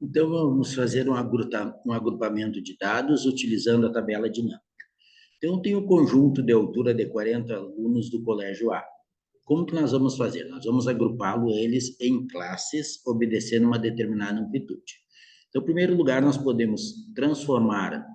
Então, vamos fazer um agrupamento de dados utilizando a tabela dinâmica. Então, tem o conjunto de altura de 40 alunos do Colégio A. Como que nós vamos fazer? Nós vamos agrupá-lo eles em classes, obedecendo uma determinada amplitude. Então, em primeiro lugar, nós podemos transformar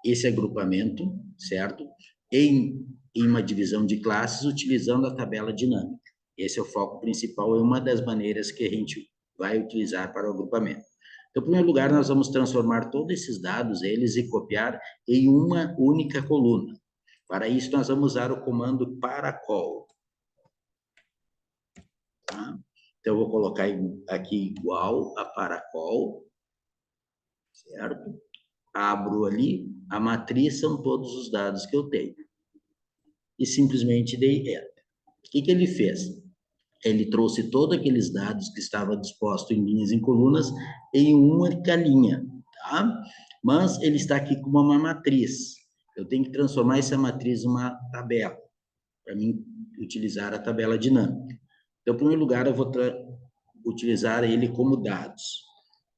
esse agrupamento, certo? Em uma divisão de classes, utilizando a tabela dinâmica. Esse é o foco principal, é uma das maneiras que a gente vai utilizar para o agrupamento. Então, em primeiro lugar, nós vamos transformar todos esses dados, eles, e copiar em uma única coluna. Para isso, nós vamos usar o comando paracol. Tá? Então, eu vou colocar aqui igual a paracol, certo? Abro ali, a matriz são todos os dados que eu tenho. E simplesmente dei Enter. O que ele fez? Ele trouxe todos aqueles dados que estavam dispostos em linhas e em colunas em uma única linha, tá? Mas ele está aqui com uma matriz. Eu tenho que transformar essa matriz em uma tabela, para mim utilizar a tabela dinâmica. Então, em primeiro lugar, eu vou utilizar ele como dados.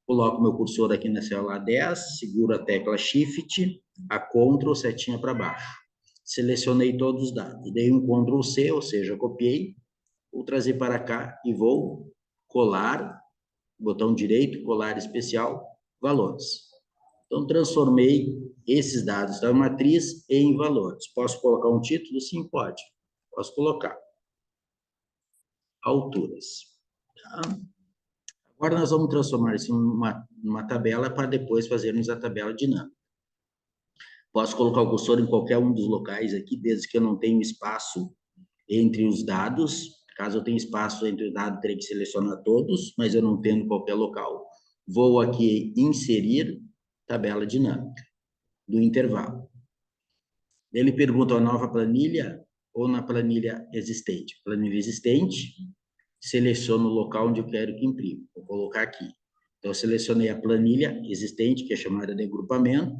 Coloco meu cursor aqui na célula 10, seguro a tecla Shift, a Ctrl, setinha para baixo. Selecionei todos os dados, dei um Ctrl C, ou seja, copiei, vou trazer para cá e vou colar, botão direito, colar especial, valores. Então, transformei esses dados da matriz em valores. Posso colocar um título? Sim, pode. Posso colocar. Alturas. Tá? Agora nós vamos transformar isso numa tabela para depois fazermos a tabela dinâmica. Posso colocar o cursor em qualquer um dos locais aqui, desde que eu não tenha espaço entre os dados. Caso eu tenha espaço entre os dados, terei que selecionar todos, mas eu não tendo qualquer local. Vou aqui inserir tabela dinâmica do intervalo. Ele pergunta a nova planilha ou na planilha existente. Planilha existente, seleciono o local onde eu quero que imprima. Vou colocar aqui. Então, eu selecionei a planilha existente, que é chamada de agrupamento,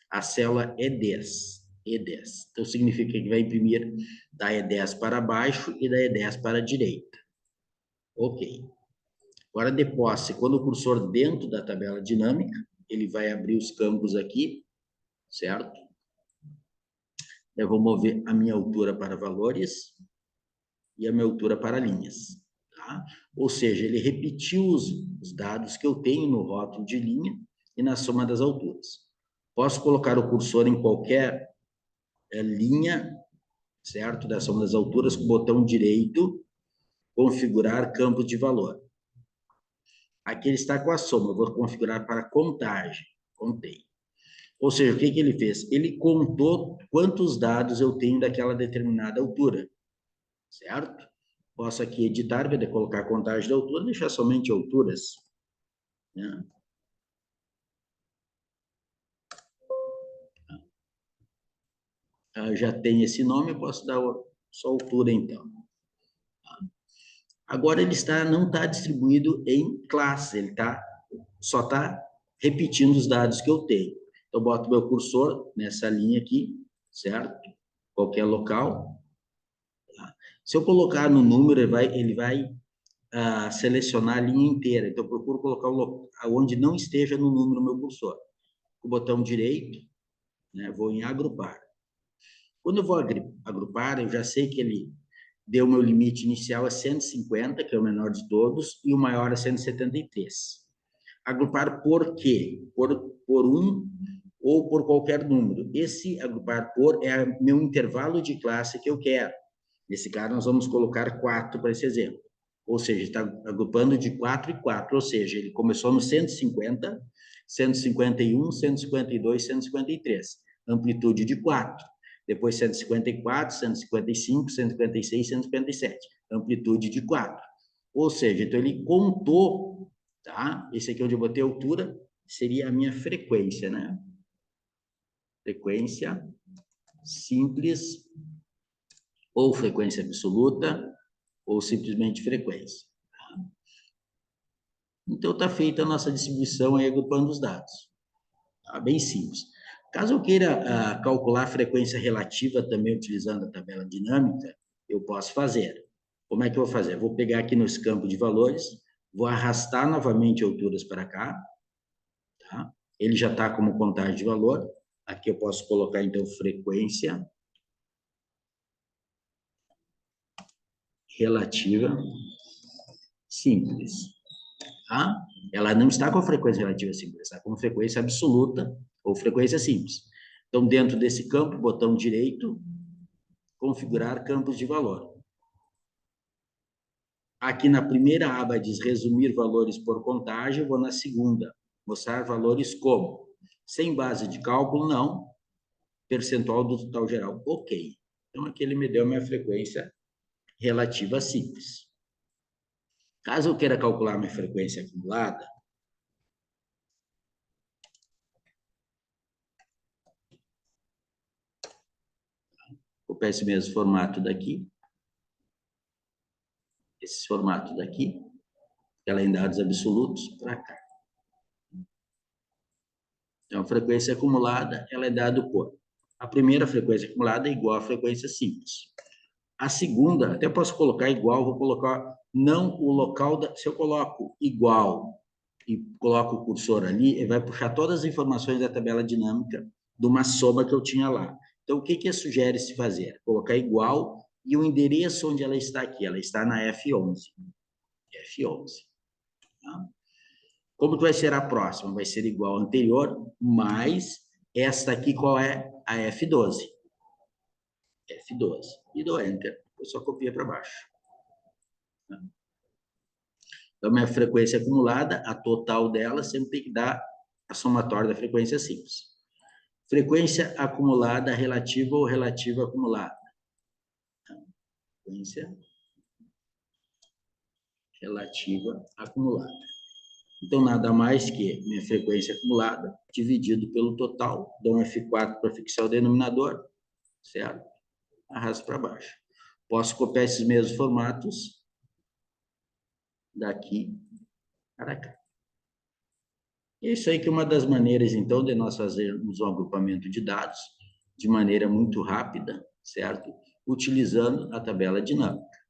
a célula E10. E10. Então, significa que vai imprimir da E10 para baixo e da E10 para a direita. Ok. Agora, de posse, quando o cursor dentro da tabela dinâmica, ele vai abrir os campos aqui, certo? Eu vou mover a minha altura para valores e a minha altura para linhas. Tá? Ou seja, ele repetiu os dados que eu tenho no rótulo de linha e na soma das alturas. Posso colocar o cursor em qualquer linha, certo? Da soma das alturas, com o botão direito, configurar campo de valor. Aqui ele está com a soma, eu vou configurar para contagem. Contei. Ou seja, o que ele fez? Ele contou quantos dados eu tenho daquela determinada altura, certo? Posso aqui editar, vai colocar a contagem de altura, deixar somente alturas. Né? Já tem esse nome, eu posso dar só altura, então. Agora, ele não está distribuído em classes, ele só está repetindo os dados que eu tenho. Então, eu boto meu cursor nessa linha aqui, certo? Qualquer local. Tá? Se eu colocar no número, ele vai selecionar a linha inteira. Então, eu procuro colocar onde não esteja no número o meu cursor. Com o botão direito, né, vou em agrupar. Quando eu vou agrupar, eu já sei que ele deu meu limite inicial a 150, que é o menor de todos, e o maior a 173. Agrupar por quê? Por um ou por qualquer número. Esse agrupar por é meu intervalo de classe que eu quero. Nesse caso, nós vamos colocar 4 para esse exemplo. Ou seja, está agrupando de 4 e 4, ou seja, ele começou no 150, 151, 152, 153. Amplitude de 4. Depois 154, 155, 156, 157. Amplitude de 4. Ou seja, então ele contou, tá? Esse aqui onde eu botei a altura seria a minha frequência, né? Frequência simples ou frequência absoluta ou simplesmente frequência. Tá? Então, está feita a nossa distribuição aí agrupando os dados. Tá? Bem simples. Caso eu queira calcular a frequência relativa também utilizando a tabela dinâmica, eu posso fazer. Como é que eu vou fazer? Vou pegar aqui nos campos de valores, vou arrastar novamente alturas para cá, Tá? Ele já está como contagem de valor. Aqui eu posso colocar, então, frequência relativa simples. Tá? Ela não está com frequência relativa simples, está com frequência absoluta ou frequência simples. Então, dentro desse campo, botão direito, configurar campos de valor. Aqui na primeira aba diz resumir valores por contagem, eu vou na segunda, mostrar valores como? Sem base de cálculo, não. Percentual do total geral, ok. Então, aqui ele me deu minha frequência relativa simples. Caso eu queira calcular minha frequência acumulada, vou pegar esse mesmo formato daqui, esse formato daqui, ela em dados absolutos, para cá. Então, a frequência acumulada, ela é dada por... A primeira frequência acumulada é igual à frequência simples. A segunda, até posso colocar igual, vou colocar não o local, se eu coloco igual e coloco o cursor ali, ele vai puxar todas as informações da tabela dinâmica de uma soma que eu tinha lá. Então, o que sugere-se fazer? Colocar igual e o endereço onde ela está aqui, ela está na F11. F11. Tá? Como que vai ser a próxima? Vai ser igual ao anterior, mais esta aqui, qual é? A F12. F12. E dou Enter. Eu só copia para baixo. Então, minha frequência acumulada, a total dela, sempre tem que dar a somatória da frequência simples. Frequência acumulada relativa ou relativa acumulada. Frequência relativa acumulada. Então, nada mais que minha frequência acumulada dividido pelo total. Dou um F4 para fixar o denominador, certo? Arrasto para baixo. Posso copiar esses mesmos formatos daqui para cá. É isso aí que é uma das maneiras, então, de nós fazermos um agrupamento de dados de maneira muito rápida, certo? Utilizando a tabela dinâmica.